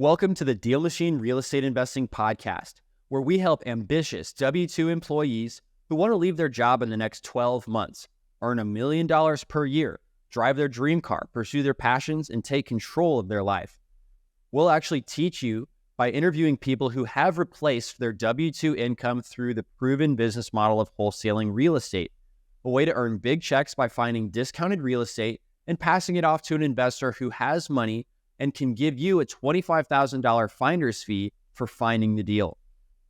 Welcome to the DealMachine Real Estate Investing Podcast, where we help ambitious W-2 employees who want to leave their job in the next 12 months, earn $1 million per year, drive their dream car, pursue their passions, and take control of their life. We'll actually teach you by interviewing people who have replaced their W-2 income through the proven business model of wholesaling real estate, a way to earn big checks by finding discounted real estate and passing it off to an investor who has money and can give you a $25,000 finder's fee for finding the deal.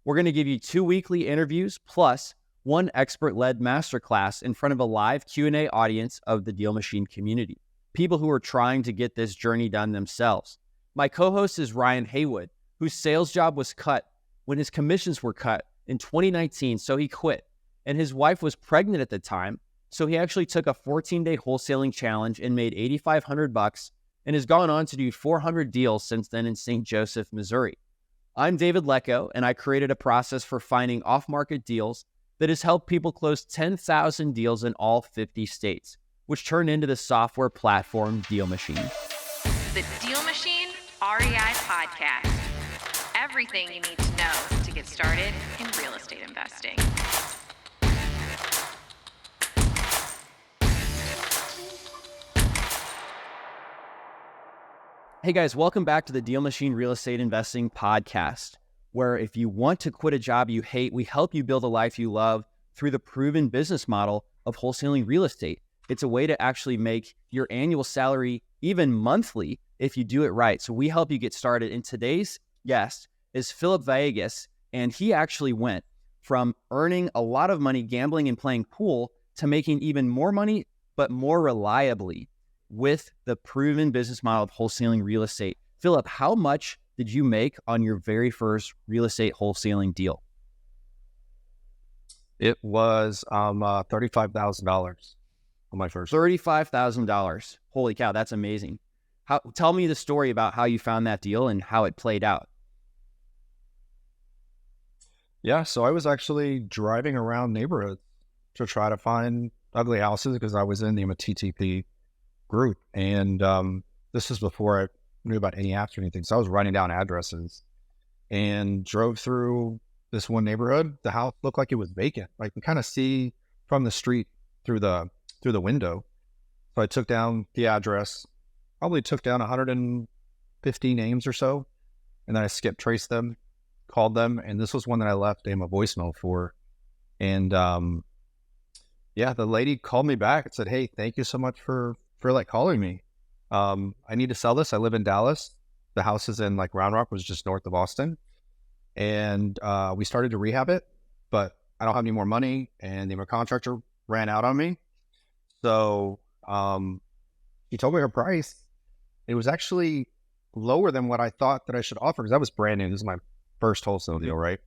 We're going to give you 2 weekly interviews plus one expert-led masterclass in front of a live Q&A audience of the DealMachine community, people who are trying to get this journey done themselves. My co-host is Ryan Haywood, whose sales job was cut when his commissions were cut in 2019, so he quit. And his wife was pregnant at the time, so he actually took a 14-day wholesaling challenge and made $8,500 and has gone on to do 400 deals since then in St. Joseph, Missouri. I'm David Lecco, and I created a process for finding off-market deals that has helped people close 10,000 deals in all 50 states, which turned into the software platform DealMachine. The DealMachine REI Podcast. Everything you need to know to get started in real estate investing. Hey guys, welcome back to the DealMachine Real Estate Investing Podcast, where if you want to quit a job you hate, we help you build a life you love through the proven business model of wholesaling real estate. It's a way to actually make your annual salary even monthly if you do it right. So we help you get started. And today's guest is Phillip Villegas, and he actually went from earning a lot of money gambling and playing pool to making even more money, but more reliably, with the proven business model of wholesaling real estate. Phillip, how much did you make on your very first real estate wholesaling deal? It was $35,000 on my first. $35,000. Holy cow, that's amazing. Tell me the story about how you found that deal and how it played out. Yeah, so I was actually driving around neighborhoods to try to find ugly houses because I was in the TTP group. And this is before I knew about any apps or anything. So I was writing down addresses and drove through this one neighborhood. The house looked like it was vacant. Like you kind of see from the street through the window. So I took down the address, probably took down 150 names or so. And then I traced them, called them. And this was one that I left a voicemail for. And yeah, the lady called me back and said, "Hey, thank you so much for calling me. I need to sell this. I live in Dallas. The house is in Round Rock, was just north of Austin. And we started to rehab it, but I don't have any more money. And the contractor ran out on me. So he told me her price. It was actually lower than what I thought that I should offer because that was brand new. This is my first wholesale deal, right?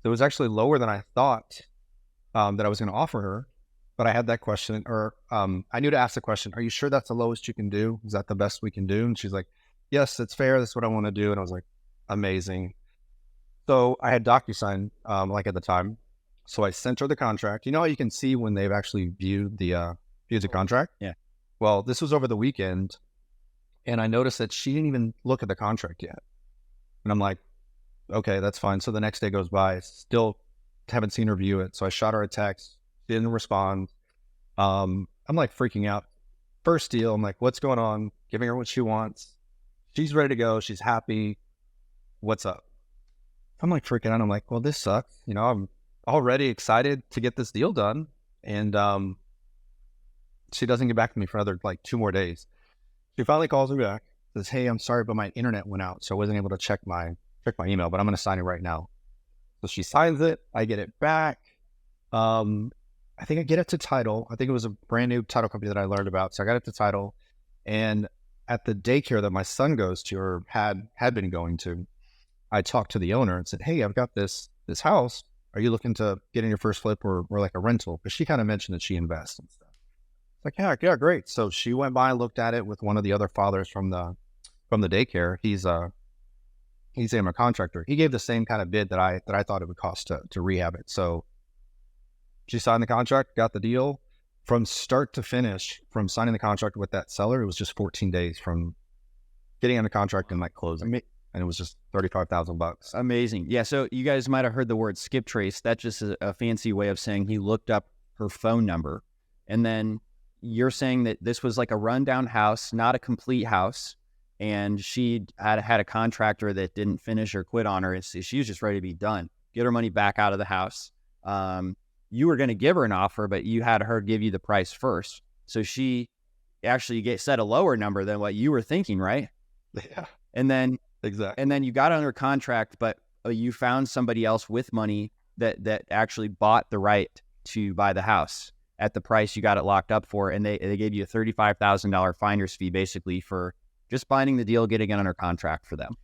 So it was actually lower than I thought that I was going to offer her. But I had that question, or I knew to ask the question, "Are you sure that's the lowest you can do? Is that the best we can do?" And she's like, "Yes, it's fair. That's what I want to do." And I was like, amazing. So I had DocuSign at the time. So I sent her the contract. You know how you can see when they've actually viewed the contract? Yeah. Well, this was over the weekend, and I noticed that she didn't even look at the contract yet. And I'm like, okay, that's fine. So the next day goes by, still haven't seen her view it. So I shot her a text. Didn't respond. I'm freaking out. First deal, I'm like, what's going on? Giving her what she wants. She's ready to go. She's happy. What's up? I'm freaking out. I'm like, well, this sucks. I'm already excited to get this deal done. And she doesn't get back to me for another 2 more days. She finally calls me back, says, "Hey, I'm sorry, but my internet went out, so I wasn't able to check my email, but I'm going to sign it right now." So she signs it. I get it back. I think I get it to title. I think it was a brand new title company that I learned about. So I got it to title. And at the daycare that my son goes to, or had been going to, I talked to the owner and said, "Hey, I've got this house. Are you looking to get in your first flip or a rental?" Because she kind of mentioned that she invests and stuff. It's yeah, great. So she went by and looked at it with one of the other fathers from the daycare. He's a contractor. He gave the same kind of bid that I thought it would cost to rehab it. So she signed the contract, got the deal. From start to finish, from signing the contract with that seller, it was just 14 days from getting on the contract and closing. and it was just $35,000. Amazing. Yeah. So you guys might have heard the word skip trace. That's just a fancy way of saying he looked up her phone number. And then you're saying that this was like a rundown house, not a complete house. And she had a contractor that didn't finish or quit on her. And so she was just ready to be done. Get her money back out of the house. You were going to give her an offer, but you had her give you the price first. So she actually set a lower number than what you were thinking, right? Yeah. And then Exactly. And then you got under contract, but you found somebody else with money that actually bought the right to buy the house at the price you got it locked up for. And they gave you a $35,000 finder's fee basically for just binding the deal, getting it under contract for them.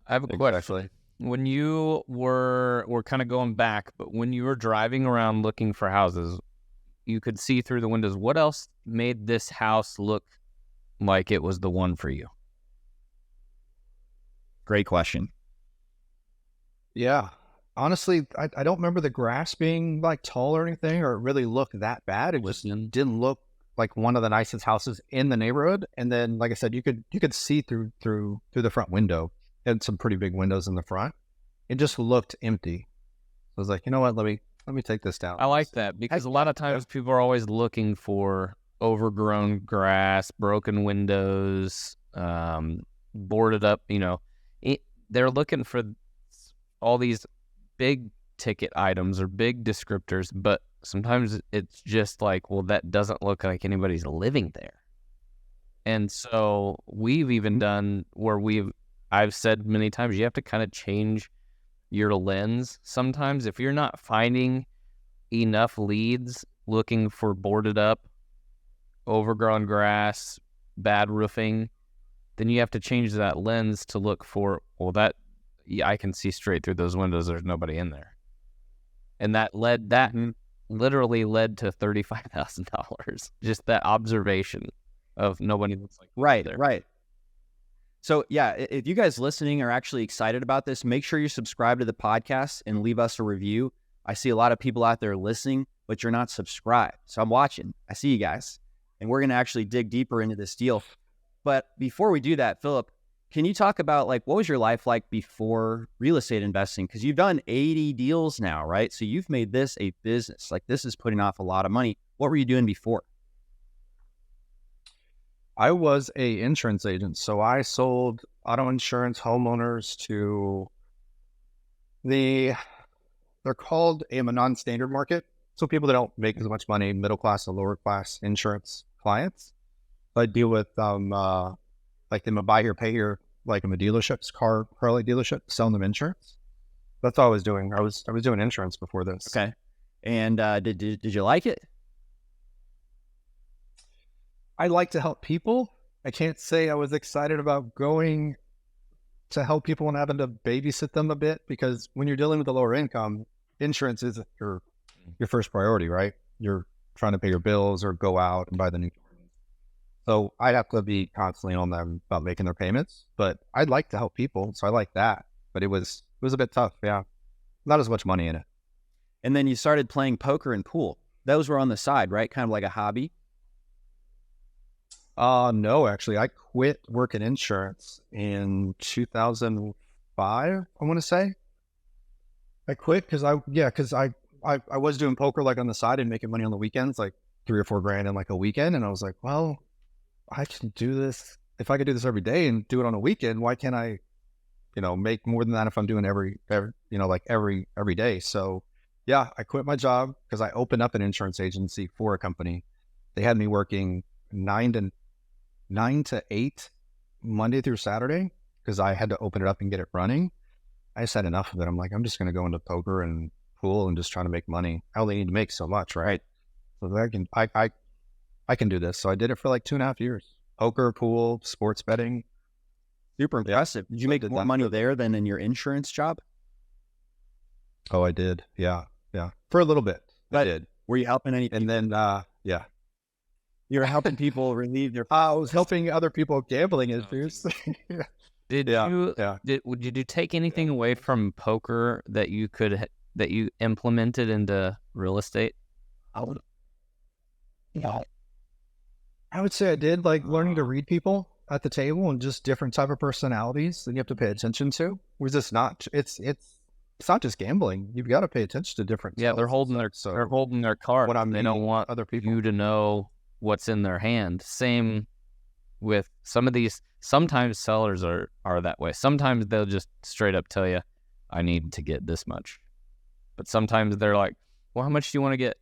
I have a question. When you we're kind of going back, but when you were driving around looking for houses, you could see through the windows. What else made this house look like it was the one for you? Great question. Yeah. Honestly, I don't remember the grass being like tall or anything, or it really looked that bad. It just didn't look like one of the nicest houses in the neighborhood. And then, like I said, you could see through the front window. It had some pretty big windows in the front. It just looked empty. I was like, you know what? Let me take this down. I like that because a lot of times people are always looking for overgrown grass, broken windows, boarded up, they're looking for all these big ticket items or big descriptors, but sometimes it's just like, well, that doesn't look like anybody's living there. And so we've even done where I've said many times, you have to kind of change your lens. Sometimes if you're not finding enough leads looking for boarded up, overgrown grass, bad roofing, then you have to change that lens to look for, I can see straight through those windows. There's nobody in there. And that literally led to $35,000. Just that observation of nobody looks like there. Right. So yeah, if you guys listening are actually excited about this, make sure you subscribe to the podcast and leave us a review. I see a lot of people out there listening, but you're not subscribed. So I'm watching. I see you guys. And we're going to actually dig deeper into this deal. But before we do that, Phillip, can you talk about what was your life like before real estate investing? Because you've done 80 deals now, right? So you've made this a business. This is putting off a lot of money. What were you doing before? I was a insurance agent. So I sold auto insurance homeowners to they're called a non-standard market. So people that don't make as much money, middle class or lower class insurance clients. I deal with them a buy here, pay here, like I'm a dealerships, Harley dealership, selling them insurance. That's all I was doing. I was doing insurance before this. Okay. And did you like it? I like to help people. I can't say I was excited about going to help people and having to babysit them a bit, because when you're dealing with a lower income, insurance is your first priority, right? You're trying to pay your bills or go out and buy the new. So I'd have to be constantly on them about making their payments, but I'd like to help people. So I like that, but it was a bit tough. Yeah. Not as much money in it. And then you started playing poker and pool. Those were on the side, right? Kind of like a hobby. No, actually I quit working insurance in 2005. I want to say I quit because I was doing poker on the side and making money on the weekends, like $3 or $4 grand in a weekend. And I was like, well, I can do this. If I could do this every day and do it on a weekend, why can't I, make more than that if I'm doing every day? So yeah, I quit my job because I opened up an insurance agency for a company. They had me working 9 to 8 Monday through Saturday because I had to open it up and get it running. I just had enough of it. I'm like, I'm just going to go into poker and pool and just trying to make money. I only need to make so much, right? So I can do this. So I did it for 2.5 years. Poker, pool, sports betting. Super impressive. Did you make more money there than in your insurance job? Oh, I did. Yeah. For a little bit. I did. Were you helping any people? And then, yeah. You were helping people relieve their... I was helping other people gambling issues. Did you take anything away from poker that you implemented into real estate? I would say I did, learning to read people. at the table and just different type of personalities that you have to pay attention to. Whereas it's not, it's not just gambling. You've got to pay attention to different. Yeah, they're holding their cards. When I'm They don't want other people you to know what's in their hand. Same with some of these. Sometimes sellers are that way. Sometimes they'll just straight up tell you, I need to get this much. But sometimes they're like, well, how much do you want to get?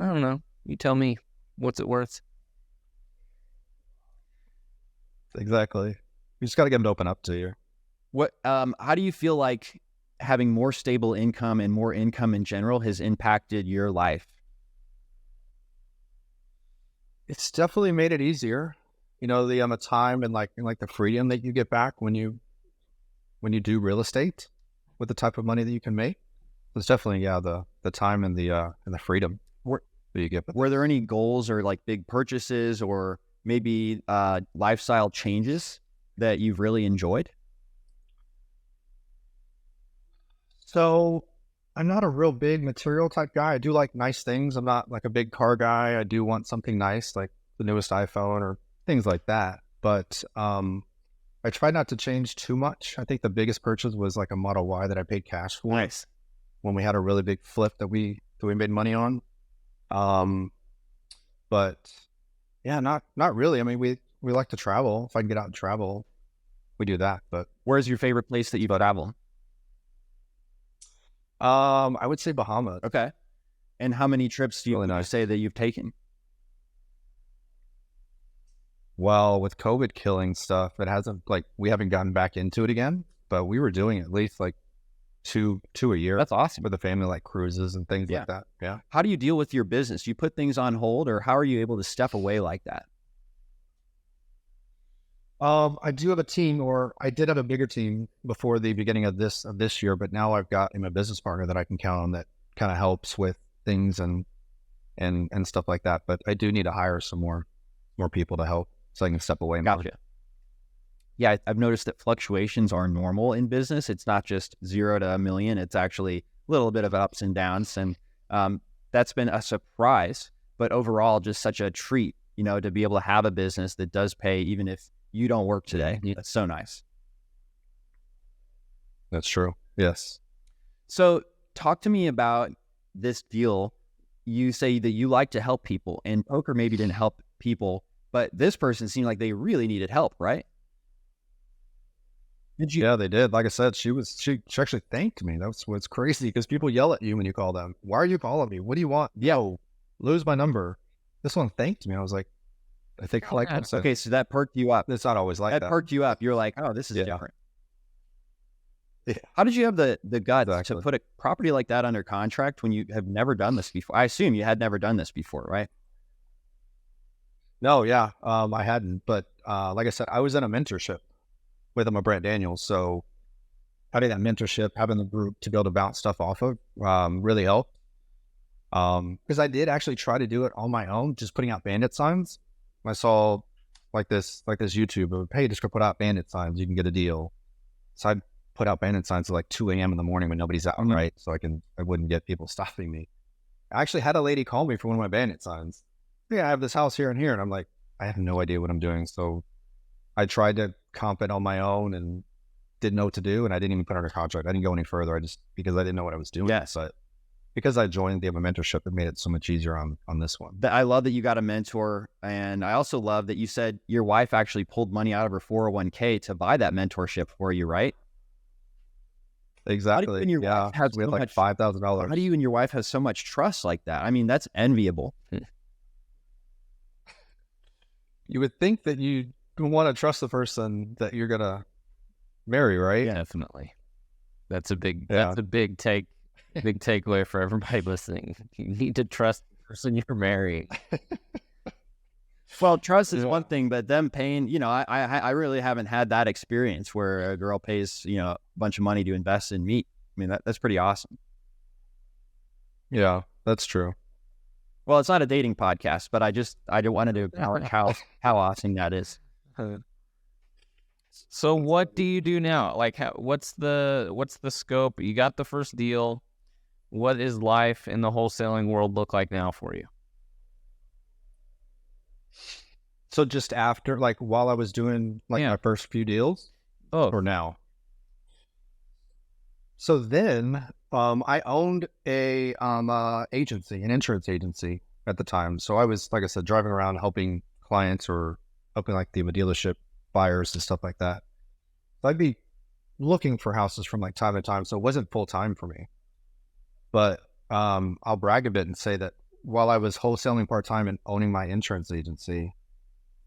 I don't know. You tell me. What's it worth? Exactly. You just got to get them to open up to you. What? How do you feel like having more stable income and more income in general has impacted your life? It's definitely made it easier. You know, the time and like the freedom that you get back when you do real estate with the type of money that you can make. It's definitely the time and the freedom that you get. Were there any goals or like big purchases or maybe lifestyle changes that you've really enjoyed? So I'm not a real big material type guy. I do like nice things. I'm not like a big car guy. I do want something nice, like the newest iPhone or things like that. But I try not to change too much. I think the biggest purchase was like a Model Y that I paid cash for. Nice. When we had a really big flip that we made money on. But yeah, not really. I mean, we like to travel. If I can get out and travel, we do that. But where's your favorite place that you've traveled? I would say Bahamas. Okay. And how many trips do you Really nice. say that you've taken? Well, with COVID killing stuff, it hasn't we haven't gotten back into it again, but we were doing at least like two a year. That's awesome. With the family, like cruises and things Yeah. like that. Yeah. How do you deal with your business? Do you put things on hold or how are you able to step away like that? I do have a team, or I did have a bigger team before the beginning of this year, but now I've got a business partner that I can count on that kind of helps with things and stuff like that. But I do need to hire some more people to help so I can step away. Gotcha. Yeah, I've noticed that fluctuations are normal in business. It's not just 0 to 1,000,000. It's actually a little bit of ups and downs. And that's been a surprise, but overall just such a treat, to be able to have a business that does pay even if you don't work today. Yeah. That's so nice. That's true. Yes. So talk to me about this deal. You say that you like to help people, and poker maybe didn't help people, but this person seemed like they really needed help, right? Did you? Yeah, they did. Like I said, she actually thanked me. That's what's crazy, because people yell at you when you call them. Why are you calling me? What do you want? Yo, lose my number. This one thanked me. I was like, I think I like that. Okay, so that perked you up. It's not always like that. That perked you up. You're like, oh, this is different. Yeah. How did you have the guts Exactly. to put a property like that under contract when you have never done this before? I assume you had never done this before, right? No, yeah, I hadn't. But like I said, I was in a mentorship with him, Brett Daniels. So having that mentorship, having the group to be able to bounce stuff off of really helped. Because I did actually try to do it on my own, just putting out bandit signs. I saw like this YouTube of, hey, just go put out bandit signs, you can get a deal. So I'd put out bandit signs at like 2 a.m. in the morning when nobody's out, right? So I wouldn't get people stopping me. I actually had a lady call me for one of my bandit signs. Yeah, I have this house here and here. And I'm like, I have no idea what I'm doing. So I tried to comp it on my own and didn't know what to do. And I didn't even put it under contract. I didn't go any further. Because I didn't know what I was doing. Yes. But because I joined the mentorship, it made it so much easier on this one. I love that you got a mentor. And I also love that you said your wife actually pulled money out of her 401k to buy that mentorship for you, right? Exactly. How do you and your wife have we had so like much, $5,000. how do you and your wife have so much trust like that? I mean, that's enviable. You would think that you want to trust the person that you're going to marry, right? Yeah, definitely. That's a big big takeaway for everybody listening. You need to trust the person you're marrying. Well, trust is one thing, but them paying, I really haven't had that experience where a girl pays, a bunch of money to invest in meat. I mean, that's pretty awesome. Yeah, that's true. Well, it's not a dating podcast, but I wanted to acknowledge how awesome that is. So what do you do now? Like, what's the scope? You got the first deal. What is life in the wholesaling world look like now for you? So just after, like while I was doing like my first few deals, or now? So then, I owned a agency, an insurance agency at the time. So I was, like I said, driving around helping clients or helping like the dealership buyers and stuff like that. So I'd be looking for houses from like time to time. So it wasn't full time for me. But I'll brag a bit and say that while I was wholesaling part time and owning my insurance agency,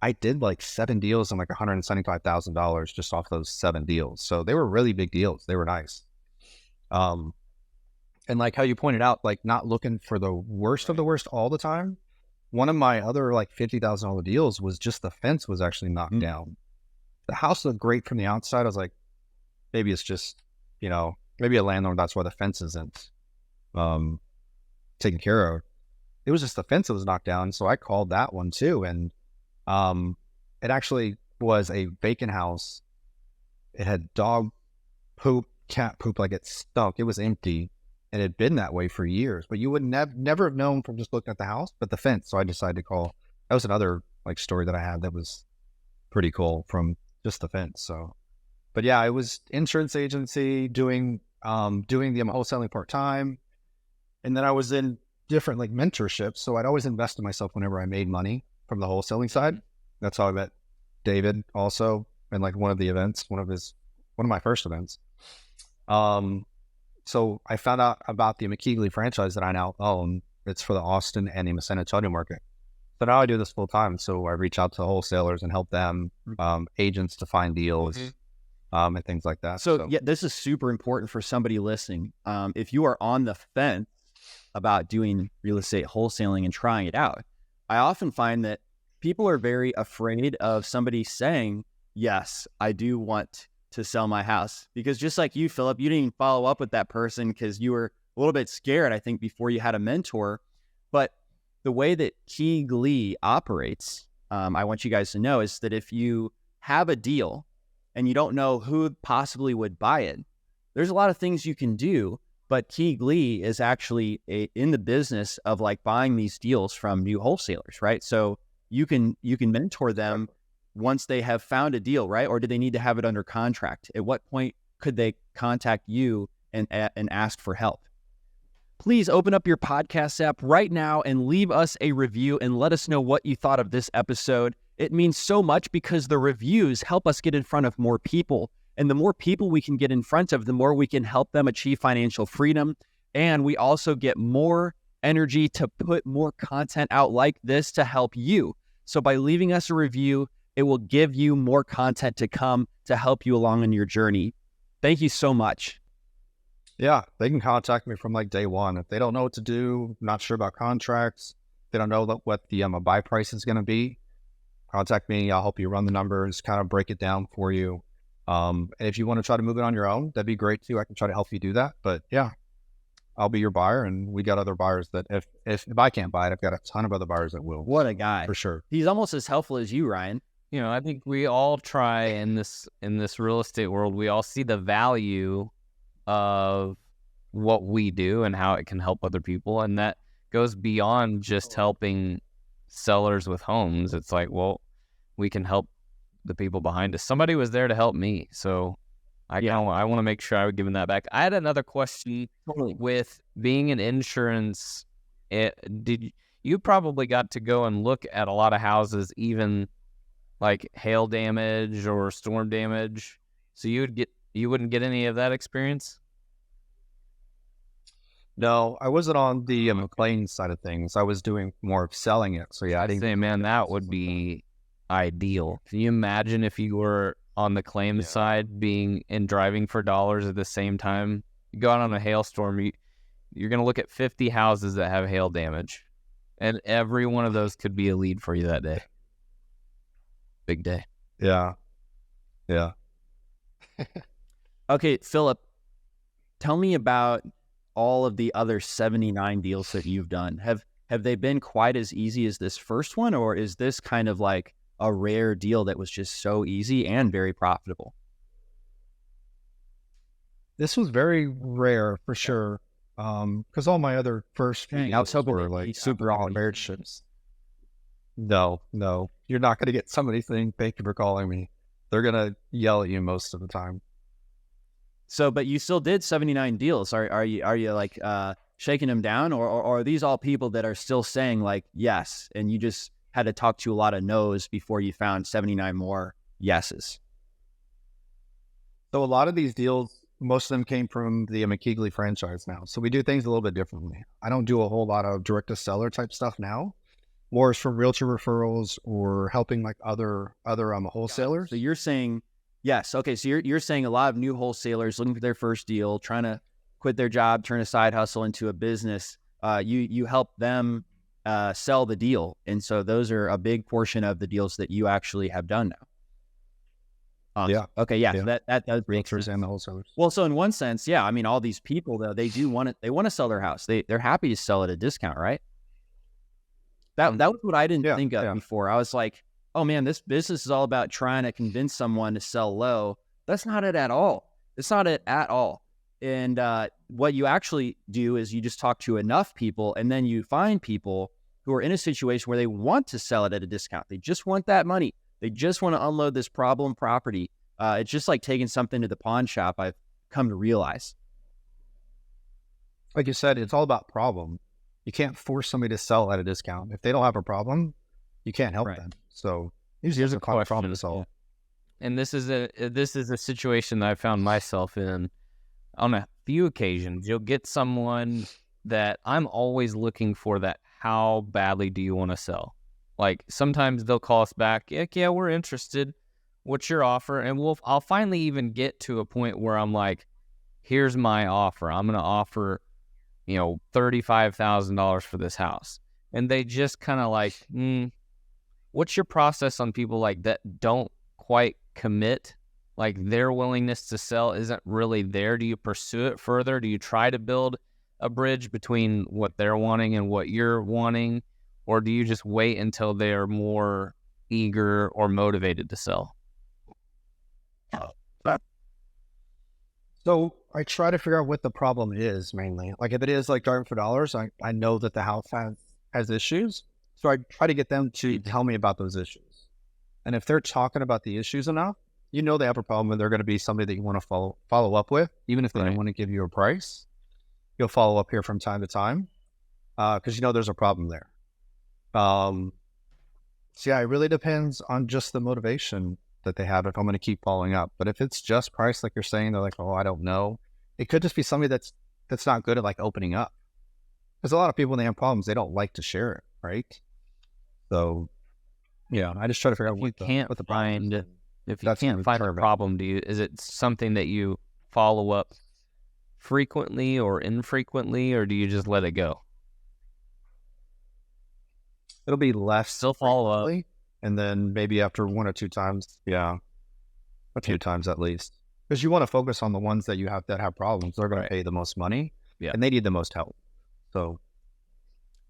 I did like 7 deals and like $175,000 just off those 7 deals. So they were really big deals. They were nice. And like how you pointed out, like not looking for the worst of the worst all the time. One of my other like $50,000 deals was just the fence was actually knocked down. The house looked great from the outside. I was like, maybe it's just, maybe a landlord, that's why the fence isn't taken care of. It was just the fence that was knocked down. So I called that one too. And it actually was a vacant house. It had dog poop, cat poop, like it stunk. It was empty. And it had been that way for years. But you would never have known from just looking at the house, but the fence. So I decided to call. That was another like story that I had that was pretty cool from just the fence. So, but yeah, it was insurance agency doing the wholesaling part time. And then I was in different like mentorships. So I'd always invest in myself whenever I made money from the wholesaling side. That's how I met David also in like one of the events, one of my first events. So I found out about the McKeegley franchise that I now own. It's for the Austin and the San Antonio market. So now I do this full time. So I reach out to wholesalers and help them, agents to find deals, and things like that. So yeah, this is super important for somebody listening. If you are on the fence about doing real estate wholesaling and trying it out, I often find that people are very afraid of somebody saying, yes, I do want to sell my house. Because just like you, Phillip, you didn't even follow up with that person because you were a little bit scared, I think, before you had a mentor. But the way that Keegley operates, I want you guys to know, is that if you have a deal and you don't know who possibly would buy it, there's a lot of things you can do. But Keegley is actually in the business of like buying these deals from new wholesalers, right? So you can mentor them once they have found a deal, right? Or do they need to have it under contract? At what point could they contact you and ask for help? Please open up your podcast app right now and leave us a review and let us know what you thought of this episode. It means so much because the reviews help us get in front of more people. And the more people we can get in front of, the more we can help them achieve financial freedom. And we also get more energy to put more content out like this to help you. So by leaving us a review, it will give you more content to come to help you along on your journey. Thank you so much. Yeah, they can contact me from like day one. If they don't know what to do, not sure about contracts, they don't know what the buy price is going to be, contact me. I'll help you run the numbers, kind of break it down for you. And if you want to try to move it on your own, that'd be great too. I can try to help you do that. But yeah, I'll be your buyer, and we got other buyers that if I can't buy it, I've got a ton of other buyers that will. What a guy. For sure. He's almost as helpful as you, Ryan. I think we all try in this real estate world, we all see the value of what we do and how it can help other people. And that goes beyond just helping sellers with homes. It's like, well, we can help the people behind us. Somebody was there to help me. So I want to make sure I would give them that back. I had another question with being in insurance. You probably got to go and look at a lot of houses, even like hail damage or storm damage. So you wouldn't get any of that experience? No, I wasn't on the McLean side of things. I was doing more of selling it. So yeah, I didn't say, man, that would be ideal. Can you imagine if you were on the claims side, being and driving for dollars at the same time? You go out on a hailstorm, you're going to look at 50 houses that have hail damage, and every one of those could be a lead for you that day. Big day. Yeah. Okay, Phillip, tell me about all of the other 79 deals that you've done. Have they been quite as easy as this first one, or is this kind of like a rare deal that was just so easy and very profitable? This was very rare for sure. Because all my other first I was hoping were like super all marriage ships. No, you're not going to get somebody saying, thank you for calling me. They're going to yell at you most of the time. So, but you still did 79 deals. Are you like shaking them down, or are these all people that are still saying like yes, and you just had to talk to a lot of no's before you found 79 more yeses? So a lot of these deals, most of them came from the McKeegley franchise now. So we do things a little bit differently. I don't do a whole lot of direct to seller type stuff now. More is from realtor referrals or helping like other wholesalers. So you're saying yes. Okay. So you're saying a lot of new wholesalers looking for their first deal, trying to quit their job, turn a side hustle into a business. You help them sell the deal, and so those are a big portion of the deals that you actually have done now. Awesome. Yeah. Okay. Yeah. Yeah. So that does make Realtors sense. and the wholesalers. Well, so in one sense, yeah. I mean, all these people though, they do want it. They want to sell their house. They're happy to sell at a discount, right? That was what I didn't think of before. I was like, oh man, this business is all about trying to convince someone to sell low. That's not it at all. It's not it at all. And what you actually do is you just talk to enough people, and then you find people who are in a situation where they want to sell it at a discount. They just want that money. They just want to unload this problem property. It's just like taking something to the pawn shop, I've come to realize. Like you said, it's all about problem. You can't force somebody to sell at a discount. If they don't have a problem, you can't help them. So here's a problem to solve. And this is a situation that I found myself in on a few occasions. You'll get someone that I'm always looking for that. How badly do you want to sell? Like sometimes they'll call us back. Yeah, we're interested. What's your offer? And I'll finally even get to a point where I'm like, here's my offer. I'm going to offer, $35,000 for this house. And they just kind of like, what's your process on people like that don't quite commit? Like their willingness to sell isn't really there. Do you pursue it further? Do you try to build a bridge between what they're wanting and what you're wanting? Or do you just wait until they're more eager or motivated to sell? So I try to figure out what the problem is mainly. Like if it is like driving for dollars, I know that the house has issues. So I try to get them to tell me about those issues. And if they're talking about the issues enough, they have a problem, and they're going to be somebody that you want to follow up with, even if they don't want to give you a price. You'll follow up here from time to time because there's a problem there. So yeah, it really depends on just the motivation that they have if I'm going to keep following up. But if it's just price, like you're saying, they're like, oh, I don't know. It could just be somebody that's not good at like opening up. There's a lot of people when they have problems, they don't like to share it, right? So yeah, I just try to figure out what the problem is. If you can't find a problem, is it something that you follow up frequently or infrequently, or do you just let it go? It'll be less. Still follow up. And then maybe after one or two times, a few times at least. Because you want to focus on the ones that you have that have problems. They're going to pay the most money, and they need the most help. So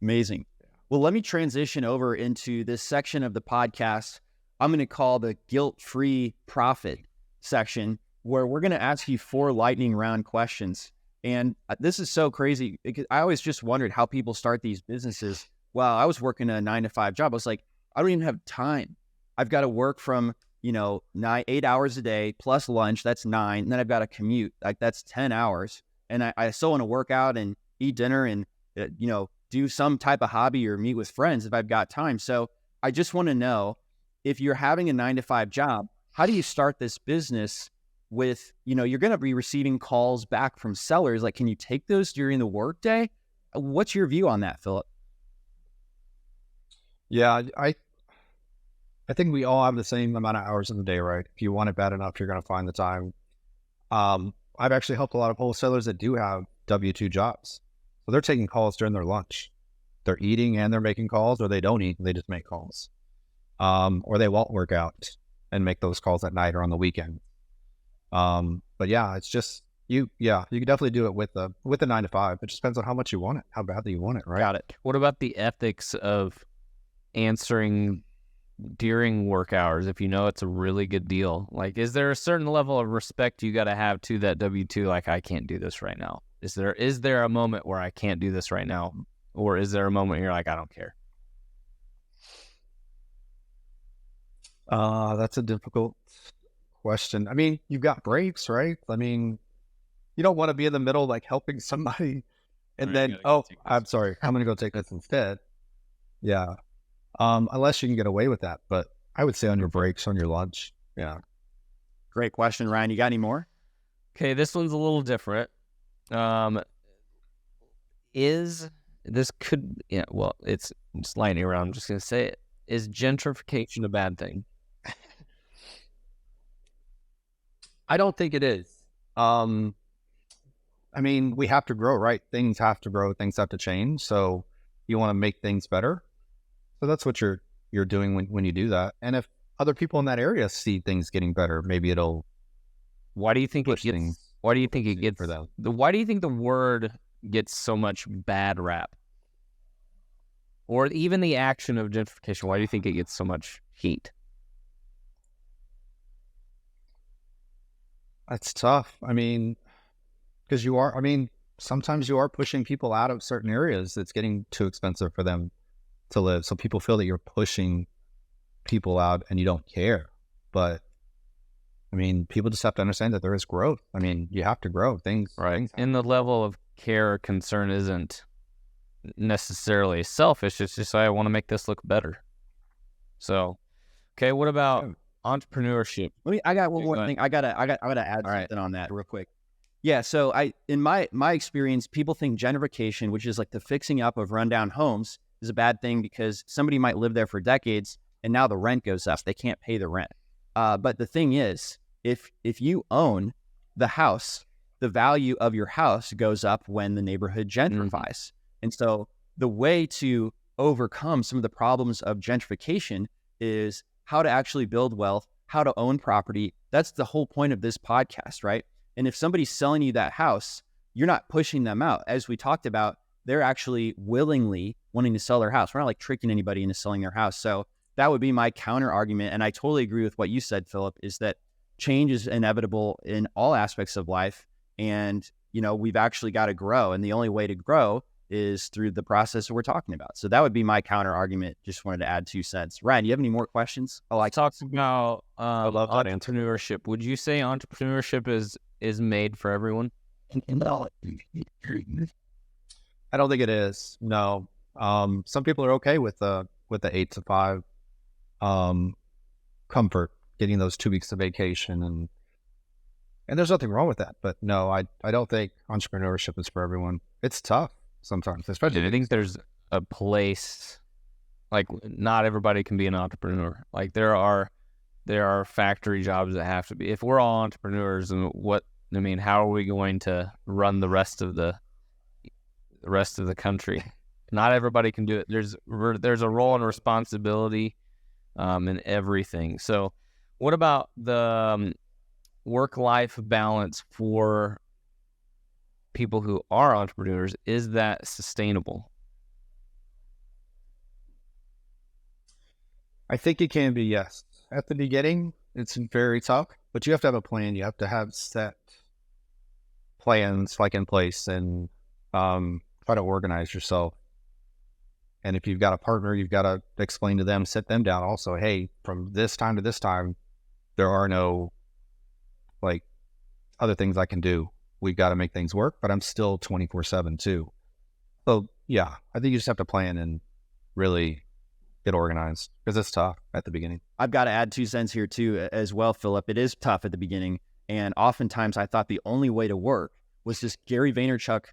amazing. Well, let me transition over into this section of the podcast I'm going to call the guilt-free profit section, where we're going to ask you 4 lightning round questions. And this is so crazy because I always just wondered how people start these businesses. Well, I was working a 9-to-5 job. I was like, I don't even have time. I've got to work from, 8 hours a day plus lunch. That's 9. And then I've got to commute. Like that's 10 hours. And I still want to work out and eat dinner and, do some type of hobby or meet with friends if I've got time. So I just want to know, if you're having a 9-to-5 job, how do you start this business with, you're going to be receiving calls back from sellers. Like, can you take those during the workday? What's your view on that, Phillip? Yeah, I think we all have the same amount of hours in the day, right? If you want it bad enough, you're going to find the time. I've actually helped a lot of wholesalers that do have W-2 jobs. So they're taking calls during their lunch. They're eating and they're making calls, or they don't eat and they just make calls. Or they won't work out and make those calls at night or on the weekend. But yeah, it's just you can definitely do it with the 9-to-5. It just depends on how much you want it, how badly you want it, right? Got it. What about the ethics of answering during work hours if it's a really good deal? Like, is there a certain level of respect you got to have to that W-2? Like, I can't do this right now. Is there a moment where I can't do this right now? Or is there a moment you're like, I don't care? That's a difficult question. I mean, you've got breaks, right? I mean, you don't want to be in the middle, like helping somebody and then, I'm sorry, I'm going to go take this instead. Yeah. Unless you can get away with that, but I would say on your breaks, on your lunch. Yeah. Great question, Ryan. You got any more? Okay, this one's a little different. It's lightning around. I'm just going to say it. Is gentrification a bad thing? I don't think it is. I mean, we have to grow, right? Things have to grow, things have to change. So you want to make things better. So that's what you're doing when you do that. And if other people in that area see things getting better, maybe it'll. Why do you think it gets? Why do you think it gets? Why do you think the word gets so much bad rap? Or even the action of gentrification? Why do you think it gets so much heat? That's tough. I mean, because sometimes you are pushing people out of certain areas. It's getting too expensive for them to live. So people feel that you're pushing people out and you don't care. But I mean, people just have to understand that there is growth. I mean, you have to grow things. Right. And the level of care or concern isn't necessarily selfish. It's just, I want to make this look better. So, okay. What about entrepreneurship? I got one more thing. I gotta add something on that real quick. Yeah. So in my experience, people think gentrification, which is like the fixing up of rundown homes, is a bad thing because somebody might live there for decades and now the rent goes up. They can't pay the rent. But the thing is, if you own the house, the value of your house goes up when the neighborhood gentrifies. Mm-hmm. And so the way to overcome some of the problems of gentrification is how to actually build wealth, how to own property. That's the whole point of this podcast, right? And if somebody's selling you that house, you're not pushing them out. As we talked about, they're actually willingly wanting to sell their house. We're not like tricking anybody into selling their house. So that would be my counter argument. And I totally agree with what you said, Phillip, is that change is inevitable in all aspects of life. And, we've actually got to grow. And the only way to grow is through the process that we're talking about. So that would be my counter argument. Just wanted to add 2 cents. Ryan, do you have any more questions? Talks about entrepreneurship. Would you say entrepreneurship is made for everyone? I don't think it is. No. Some people are okay with the 8 to 5 comfort, getting those 2 weeks of vacation, and there's nothing wrong with that. But no, I don't think entrepreneurship is for everyone. It's tough sometimes, especially. I think there's a place, like not everybody can be an entrepreneur. Like there are factory jobs that have to be. If we're all entrepreneurs, and how are we going to run the rest of the country? Not everybody can do it. There's a role and responsibility in everything. So what about the work-life balance for people who are entrepreneurs? Is that sustainable? I think it can be, yes. At the beginning, it's very tough, but you have to have a plan. You have to have set plans in place and try to organize yourself. And if you've got a partner, you've got to explain to them, sit them down also, hey, from this time to this time, there are no other things I can do. We've got to make things work, but I'm still 24/7 too. So yeah, I think you just have to plan and really get organized because it's tough at the beginning. I've got to add 2 cents here too as well, Phillip. It is tough at the beginning. And oftentimes I thought the only way to work was this Gary Vaynerchuk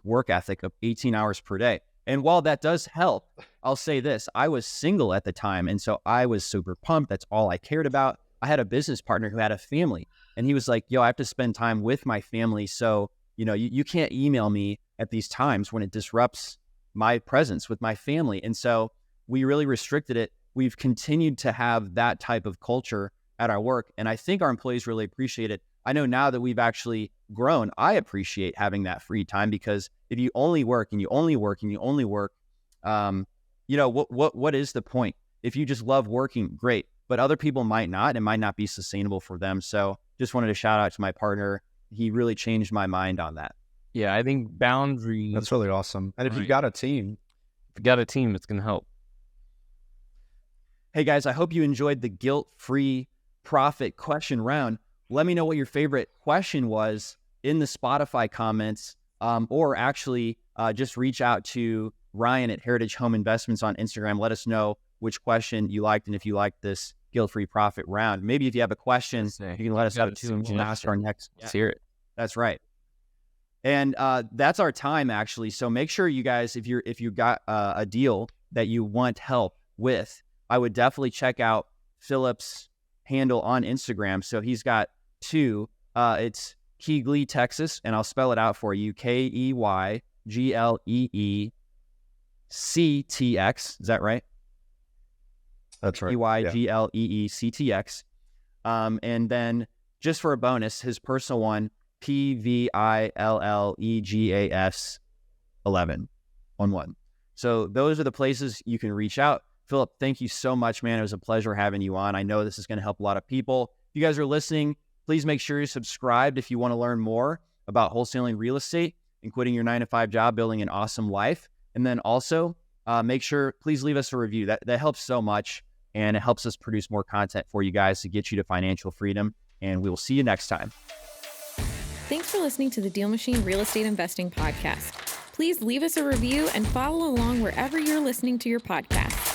work ethic of 18 hours per day. And while that does help, I'll say this, I was single at the time. And so I was super pumped. That's all I cared about. I had a business partner who had a family and he was like, yo, I have to spend time with my family. So, you can't email me at these times when it disrupts my presence with my family. And so we really restricted it. We've continued to have that type of culture at our work. And I think our employees really appreciate it. I know now that we've actually grown, I appreciate having that free time because if you only work and you only work and you only work, what is the point? If you just love working, great. But other people might not. It might not be sustainable for them. So just wanted to shout out to my partner. He really changed my mind on that. Yeah, I think boundaries. That's really awesome. And if you've got a team. If you got a team, it's going to help. Hey guys, I hope you enjoyed the guilt-free profit question round. Let me know what your favorite question was in the Spotify comments, or actually just reach out to Ryan at Heritage Home Investments on Instagram. Let us know which question you liked and if you liked this guilt-free profit round. Maybe if you have a question, you can let us know too, and we'll ask our next. Let's hear it. That's right. And that's our time, actually. So make sure you guys, if you got a deal that you want help with, I would definitely check out Phillip's handle on Instagram. So he's got two. It's Keighley, Texas, and I'll spell it out for you. KEYGLEECTX. Is that right? That's right. KEYGLEECTX. And then just for a bonus, his personal one, PVILLEGAS 11 on one. So those are the places you can reach out. Phillip, thank you so much, man. It was a pleasure having you on. I know this is going to help a lot of people. If you guys are listening, please make sure you're subscribed if you want to learn more about wholesaling real estate and quitting your 9-to-5 job, building an awesome life. And then also make sure, please leave us a review. That helps so much, and it helps us produce more content for you guys to get you to financial freedom. And we will see you next time. Thanks for listening to the DealMachine Real Estate Investing Podcast. Please leave us a review and follow along wherever you're listening to your podcast.